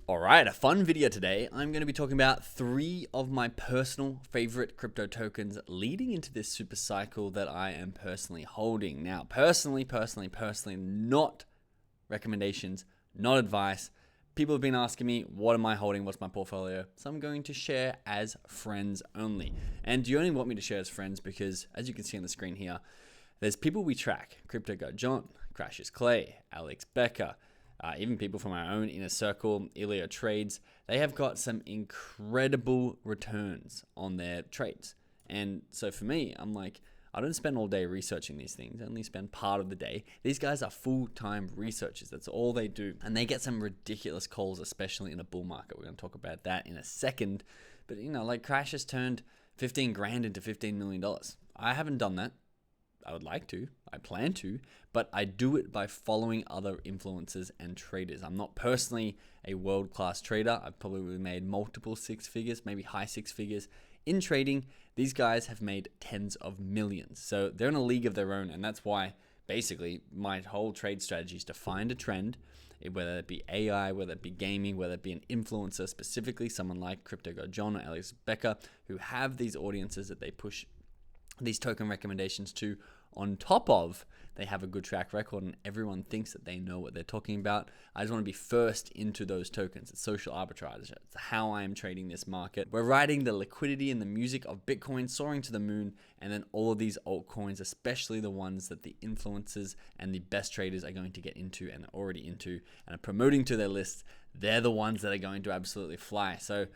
All right, a fun video today. I'm going to be talking about 3 of my personal favorite crypto tokens leading into this super cycle that I am personally holding. Now, personally, not recommendations, not advice. People have been asking me, what am I holding? What's my portfolio? So I'm going to share as friends only. And you only want me to share as friends because, as you can see on the screen here, there's people we track. CryptoGodJohn, Crashes Clay, Alex Becker, even people from our own inner circle, Elio Trades. They have got some incredible returns on their trades. And so for me, I'm like, I don't spend all day researching these things. I only spend part of the day. These guys are full-time researchers. That's all they do. And they get some ridiculous calls, especially in a bull market. We're going to talk about that in a second. But, like Crash has turned 15 grand into $15 million. I haven't done that. I would like to, I plan to, but I do it by following other influencers and traders. I'm not personally a world-class trader. I've probably made multiple 6 figures, maybe high 6 figures in trading. These guys have made tens of millions. So they're in a league of their own. And that's why basically my whole trade strategy is to find a trend, whether it be AI, whether it be gaming, whether it be an influencer, specifically someone like CryptoGodJohn or Alex Becker, who have these audiences that they push these token recommendations to. On top of, they have a good track record and everyone thinks that they know what they're talking about. I just want to be first into those tokens. It's social arbitrage. It's how I am trading this market. We're riding the liquidity and the music of Bitcoin soaring to the moon, and then all of these altcoins, especially the ones that the influencers and the best traders are going to get into and are already into and are promoting to their lists. They're the ones that are going to absolutely fly. So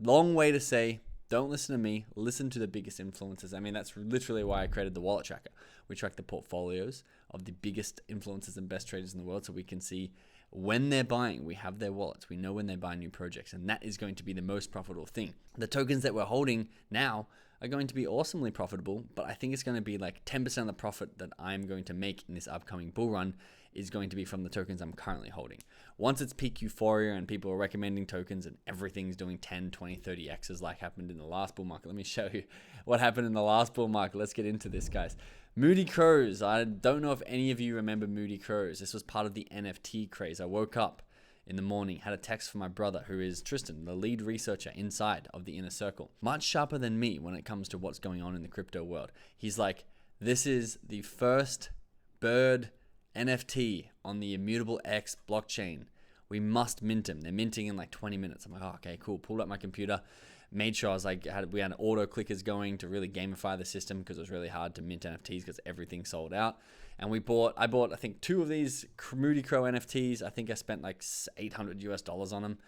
long way to say, don't listen to me, listen to the biggest influencers. I mean, that's literally why I created the wallet tracker. We track the portfolios of the biggest influencers and best traders in the world so we can see when they're buying. We have their wallets. We know when they're buying new projects, and that is going to be the most profitable thing. The tokens that we're holding now are going to be awesomely profitable, but I think it's going to be like 10% of the profit that I'm going to make in this upcoming bull run is going to be from the tokens I'm currently holding. Once it's peak euphoria and people are recommending tokens and everything's doing 10, 20, 30x's like happened in the last bull market. Let me show you what happened in the last bull market. Let's get into this, guys. Moody Crows. I don't know if any of you remember Moody Crows. This was part of the NFT craze. I woke up in the morning, had a text from my brother, who is Tristan, the lead researcher inside of the inner circle. Much sharper than me when it comes to what's going on in the crypto world. He's like, this is the first bird NFT on the Immutable X blockchain. We must mint him. They're minting in like 20 minutes. I'm like, oh, okay, cool. Pulled up my computer, made sure we had auto clickers going to really gamify the system because it was really hard to mint NFTs because everything sold out. And I bought, I think 2 of these Moody Crow NFTs. I think I spent like $800 on them.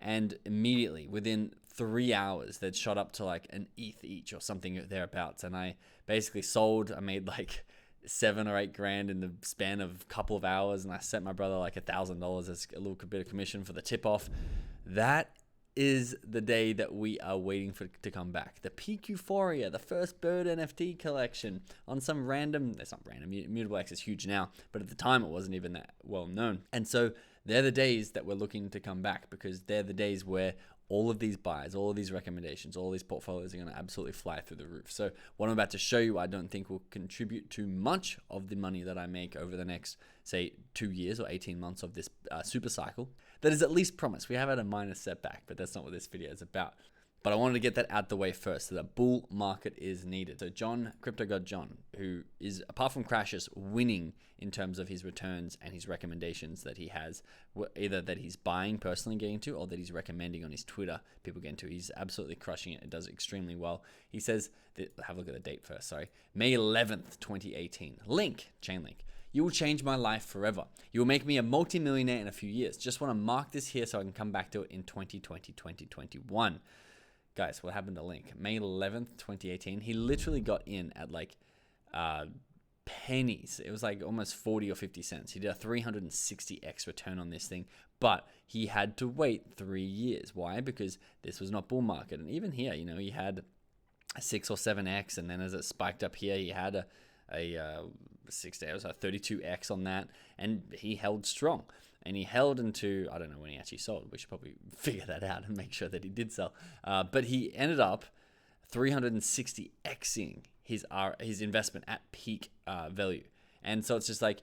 And immediately, within 3 hours, they'd shot up to like an ETH each or something thereabouts. And I basically sold. I made like 7 or 8 grand in the span of a couple of hours, and I sent my brother like $1,000 as a little bit of commission for the tip off. That is the day that we are waiting for to come back. The peak euphoria, the first bird NFT collection on some random, it's not random, Immutable X is huge now, but at the time it wasn't even that well known. And so they're the days that we're looking to come back because they're the days where all of these buys, all of these recommendations, all these portfolios are going to absolutely fly through the roof. So what I'm about to show you, I don't think will contribute to much of the money that I make over the next, say, 2 years or 18 months of this super cycle. That is at least promised. We have had a minor setback, but that's not what this video is about. But I wanted to get that out the way first, so the bull market is needed. So CryptoGodJohn, who is, apart from Crashes, winning in terms of his returns and his recommendations that he has, either that he's buying personally getting to or that he's recommending on his Twitter, people getting to. He's absolutely crushing it. It does extremely well. He says, have a look at the date first, sorry. May 11th, 2018. Chain link. You will change my life forever. You will make me a multi-millionaire in a few years. Just want to mark this here so I can come back to it in 2020, 2021. Guys, what happened to Link? May 11th, 2018. He literally got in at like pennies. It was like almost 40 or 50 cents. He did a 360x return on this thing, but he had to wait 3 years. Why? Because this was not bull market. And even here, he had a 6 or 7x, and then as it spiked up here, he had a 32x on that, and he held strong. And he held into, I don't know when he actually sold. We should probably figure that out and make sure that he did sell. But he ended up 360xing his investment at peak value. And so it's just like,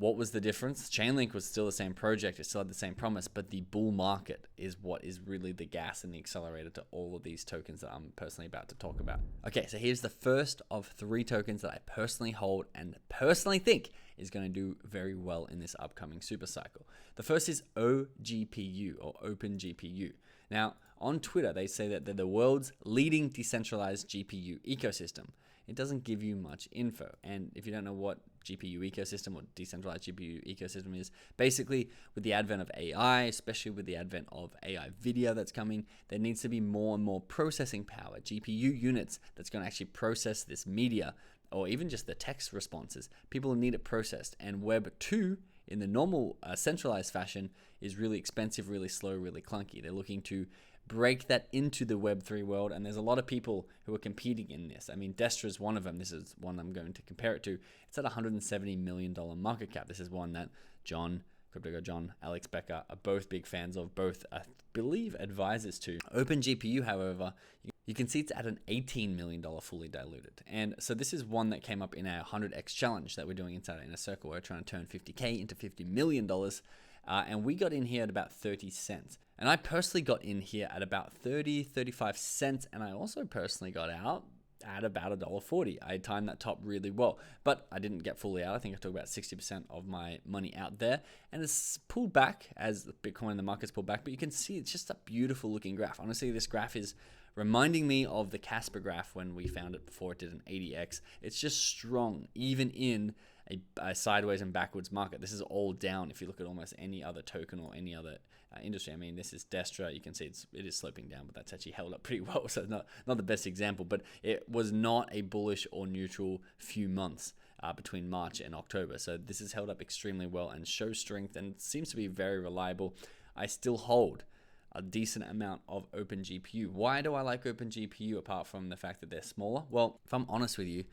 What was the difference? Chainlink was still the same project, it still had the same promise, but the bull market is what is really the gas and the accelerator to all of these tokens that I'm personally about to talk about. Okay, so here's the first of 3 tokens that I personally hold and personally think is going to do very well in this upcoming super cycle. The first is OGPU, or OpenGPU. Now, on Twitter, they say that they're the world's leading decentralized GPU ecosystem. It doesn't give you much info. And if you don't know what GPU ecosystem or decentralized GPU ecosystem is, basically with the advent of AI, especially with the advent of AI video that's coming, there needs to be more and more processing power, GPU units that's going to actually process this media or even just the text responses. People need it processed. And Web 2 in the normal centralized fashion is really expensive, really slow, really clunky. They're looking to break that into the Web3 world, and there's a lot of people who are competing in this. I mean, Destra is one of them. This is one I'm going to compare it to. It's at $170 million market cap. This is one that CryptoGodJohn, Alex Becker are both big fans of, both, I believe, advisors to. OpenGPU, however, you can see it's at an $18 million fully diluted. And so this is one that came up in our 100x challenge that we're doing inside our Inner Circle. We're trying to turn 50K into $50 million. And we got in here at about 30 cents. And I personally got in here at about 35 cents. And I also personally got out at about $1.40. I timed that top really well, but I didn't get fully out. I think I took about 60% of my money out there, and it's pulled back as the Bitcoin and the market's pulled back, but you can see it's just a beautiful looking graph. Honestly, this graph is reminding me of the Casper graph when we found it before it did an 80x. It's just strong, even in a sideways and backwards market. This is all down if you look at almost any other token or any other industry. I mean, this is Destra. You can see it is sloping down, but that's actually held up pretty well. So not the best example, but it was not a bullish or neutral few months between March and October. So this has held up extremely well and shows strength and seems to be very reliable. I still hold a decent amount of OpenGPU. Why do I like OpenGPU apart from the fact that they're smaller? Well, if I'm honest with you,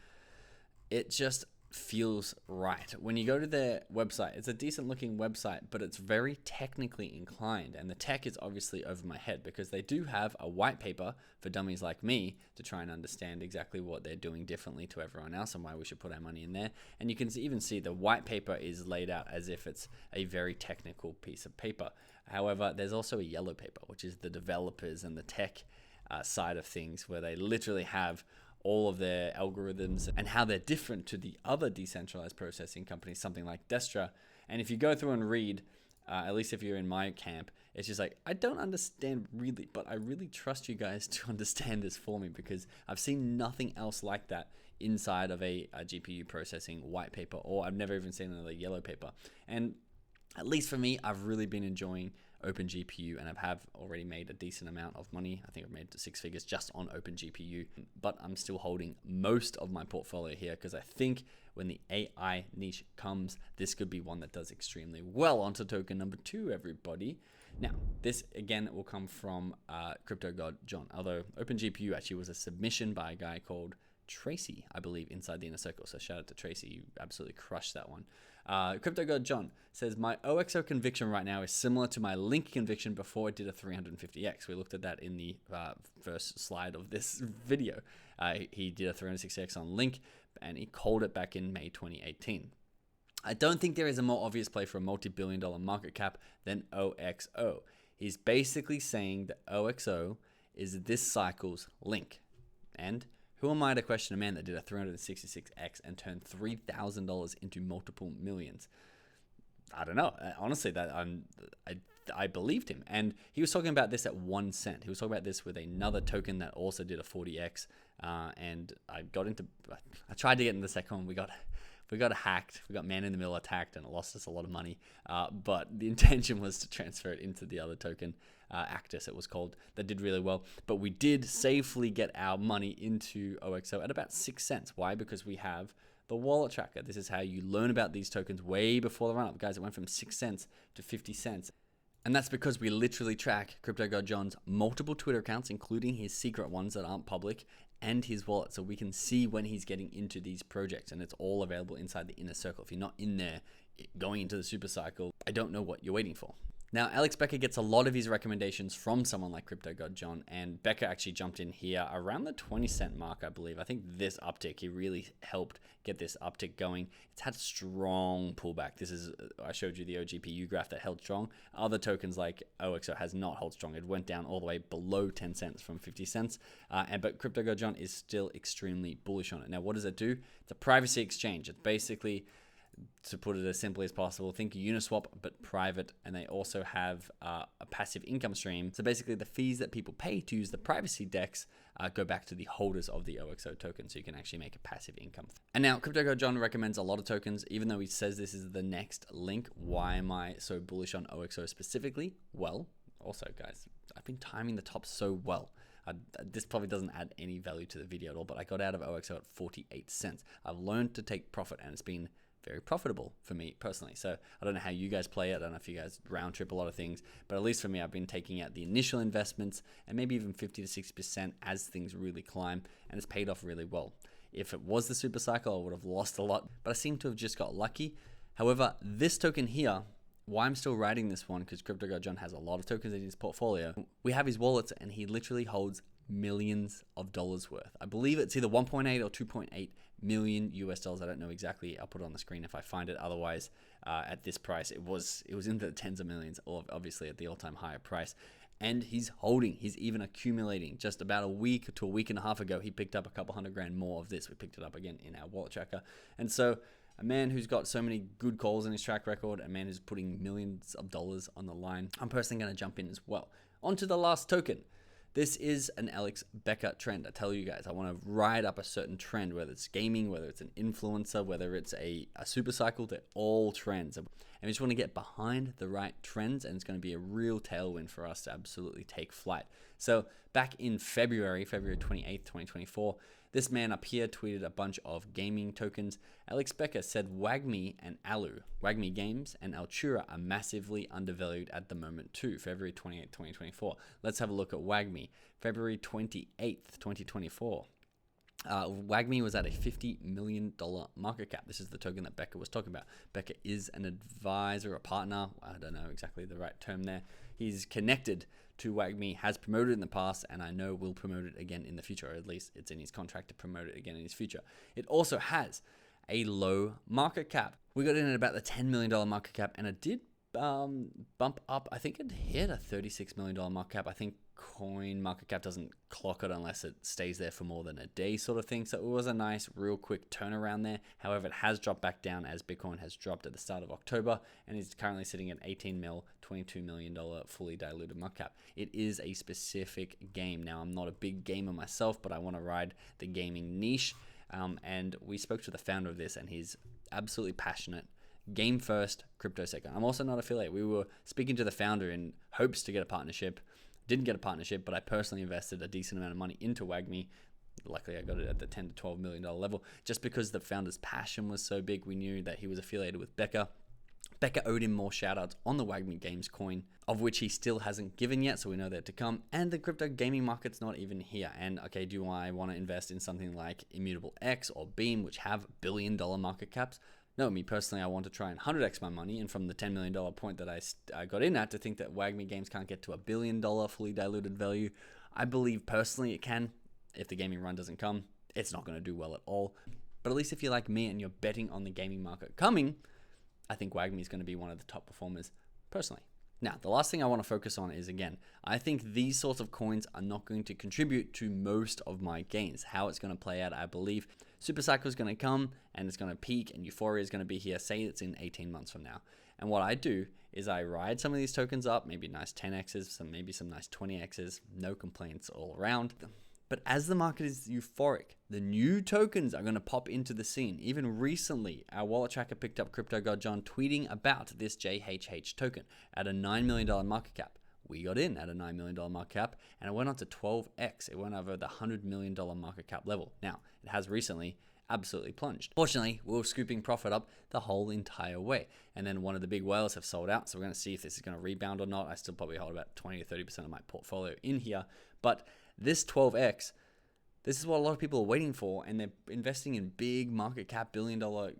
it just feels right. When you go to their website, it's a decent looking website, but it's very technically inclined, and the tech is obviously over my head because they do have a white paper for dummies like me to try and understand exactly what they're doing differently to everyone else and why we should put our money in there. And you can even see the white paper is laid out as if it's a very technical piece of paper. However, there's also a yellow paper, which is the developers and the tech side of things, where they literally have all of their algorithms and how they're different to the other decentralized processing companies, something like Destra. And if you go through and read, at least if you're in my camp, it's just like, I don't understand really, but I really trust you guys to understand this for me because I've seen nothing else like that inside of a GPU processing white paper, or I've never even seen another yellow paper. And at least for me, I've really been enjoying OpenGPU, and I have already made a decent amount of money. I think I've made 6 figures just on OpenGPU, but I'm still holding most of my portfolio here because I think when the AI niche comes, this could be one that does extremely well. Onto token number 2, everybody. Now, this again will come from CryptoGodJohn, although OpenGPU actually was a submission by a guy called Tracy, I believe, inside the Inner Circle. So shout out to Tracy, you absolutely crushed that one. CryptoGodJohn says, my OXO conviction right now is similar to my Link conviction before it did a 350x. We looked at that in the first slide of this video. He did a 360x on Link, and he called it back in May 2018. I don't think there is a more obvious play for a multi-billion-dollar market cap than OXO. He's basically saying that OXO is this cycle's Link. And who am I to question a man that did a 366x and turned $3,000 into multiple millions? I don't know. Honestly, I believed him. And he was talking about this at 1 cent. He was talking about this with another token that also did a 40x. And I tried to get in the second one. We got hacked. We got man in the middle attacked, and it lost us a lot of money. But the intention was to transfer it into the other token, Actus it was called, that did really well. But we did safely get our money into OXO at about 6 cents. Why? Because we have the wallet tracker. This is how you learn about these tokens way before the run-up. Guys, it went from 6 cents to 50 cents. And that's because we literally track CryptoGodJohn's multiple Twitter accounts, including his secret ones that aren't public, and his wallet, so we can see when he's getting into these projects, and it's all available inside the Inner Circle. If you're not in there going into the super cycle, I don't know what you're waiting for. Now, Alex Becker gets a lot of his recommendations from someone like CryptoGodJohn, and Becker actually jumped in here around the 20 cent mark, I believe. I think this uptick, he really helped get this uptick going. It's had strong pullback. This is, I showed you the OGPU graph that held strong. Other tokens like OXO has not held strong. It went down all the way below 10 cents from 50 cents. But CryptoGodJohn is still extremely bullish on it. Now, what does it do? It's a privacy exchange. It's basically, to put it as simply as possible, think Uniswap but private, and they also have a passive income stream. So basically the fees that people pay to use the privacy DEX go back to the holders of the OXO token, so you can actually make a passive income. And now CryptoGodJohn recommends a lot of tokens, even though he says this is the next link. Why am I so bullish on OXO specifically? Well, also guys, I've been timing the top so well. This probably doesn't add any value to the video at all, but I got out of OXO at 48 cents. I've learned to take profit, and it's been very profitable for me personally. So I don't know how you guys play it. I don't know if you guys round trip a lot of things, but at least for me, I've been taking out the initial investments and maybe even 50 to 60% as things really climb, and it's paid off really well. If it was the super cycle, I would have lost a lot, but I seem to have just got lucky. However, this token here, why I'm still riding this one, because CryptoGodJohn has a lot of tokens in his portfolio. We have his wallets, and he literally holds millions of dollars worth. I believe it's either 1.8 or 2.8 million US dollars. I don't know exactly. I'll put it on the screen if I find it. Otherwise, at this price, it was into the tens of millions, obviously at the all-time higher price. And he's holding, he's even accumulating. Just about a week to a week and a half ago, he picked up a couple $100 grand more of this. We picked it up again in our wallet tracker. And so a man who's got so many good calls in his track record, a man who's putting millions of dollars on the line, I'm personally going to jump in as well. On to the last token. This is an Alex Becker trend. I tell you guys, I want to ride up a certain trend, whether it's gaming, whether it's an influencer, whether it's a super cycle. They're all trends. And we just want to get behind the right trends, and it's going to be a real tailwind for us to absolutely take flight. So back in February 28th, 2024, this man up here tweeted a bunch of gaming tokens. Alex Becker said WAGMI and ALU, WAGMI Games and Altura, are massively undervalued at the moment too. February 28th, 2024. Let's have a look at WAGMI. February 28th, 2024. WAGMI was at a $50 million market cap. This is the token that Becker was talking about. Becker is an advisor, a partner. I don't know exactly the right term there. He's connected to WAGMI, has promoted in the past, and I know will promote it again in the future, or at least it's in his contract to promote it again in his future. It also has a low market cap. We got in at about the $10 million market cap, and it did bump up. I think it hit a $36 million market cap. I think coin market cap doesn't clock it unless it stays there for more than a day, sort of thing. So it was a nice real quick turnaround there. However, it has dropped back down as Bitcoin has dropped at the start of October, and is currently sitting at 18 mil, $22 million fully diluted market cap. It is a specific game. Now, I'm not a big gamer myself, but I want to ride the gaming niche. And we spoke to the founder of this, and he's absolutely passionate. Game first, crypto second. I'm also not affiliate. We were speaking to the founder in hopes to get a partnership. Didn't get a partnership, but I personally invested a decent amount of money into WAGMI. Luckily, I got it at the $10 to $12 million level. Just because the founder's passion was so big, we knew that he was affiliated with Becker. Becker owed him more shoutouts on the WAGMI Games coin, of which he still hasn't given yet, so we know they're to come. And the crypto gaming market's not even here. And okay, do I want to invest in something like Immutable X or Beam, which have billion-dollar market caps? No, me personally, I want to try and 100x my money, and from the $10 million point that I got in at, to think that WAGMI Games can't get to $1 billion fully diluted value. I believe personally it can. If the gaming run doesn't come, it's not going to do well at all. But at least if you're like me and you're betting on the gaming market coming, I think WAGMI is going to be one of the top performers personally. Now, the last thing I want to focus on is, again, I think these sorts of coins are not going to contribute to most of my gains. How it's going to play out, I believe super cycle is going to come and it's going to peak, and euphoria is going to be here. Say it's in 18 months from now. And what I do is I ride some of these tokens up, maybe nice 10x's, maybe some nice 20x's, no complaints all around. But as the market is euphoric, the new tokens are going to pop into the scene. Even recently, our wallet tracker picked up CryptoGodJohn tweeting about this JHH token at a $9 million market cap. We got in at a $9 million market cap, and it went on to 12x. It went over the $100 million market cap level. Now, it has recently absolutely plunged. Fortunately, we were scooping profit up the whole entire way. And then one of the big whales have sold out, so we're going to see if this is going to rebound or not. I still probably hold about 20 to 30% of my portfolio in here. But this 12x, this is what a lot of people are waiting for, and they're investing in big market cap, billion-dollar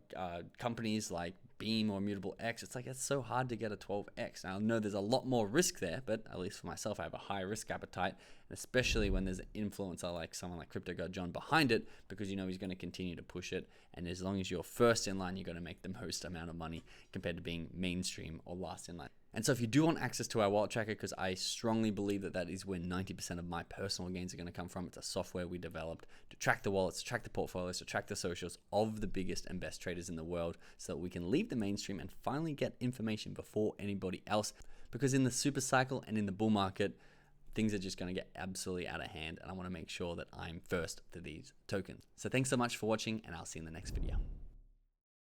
companies like Beam or Immutable X, it's like it's so hard to get a 12x. Now I know there's a lot more risk there, but at least for myself, I have a high risk appetite, and especially when there's an influencer like someone like CryptoGodJohn behind it, because you know he's going to continue to push it. And as long as you're first in line, you're going to make the most amount of money compared to being mainstream or last in line. And so if you do want access to our wallet tracker, because I strongly believe that that is where 90% of my personal gains are going to come from. It's a software we developed to track the wallets, to track the portfolios, to track the socials of the biggest and best traders in the world, so that we can leave the mainstream and finally get information before anybody else. Because in the super cycle and in the bull market, things are just going to get absolutely out of hand, and I want to make sure that I'm first to these tokens. So thanks so much for watching, and I'll see you in the next video.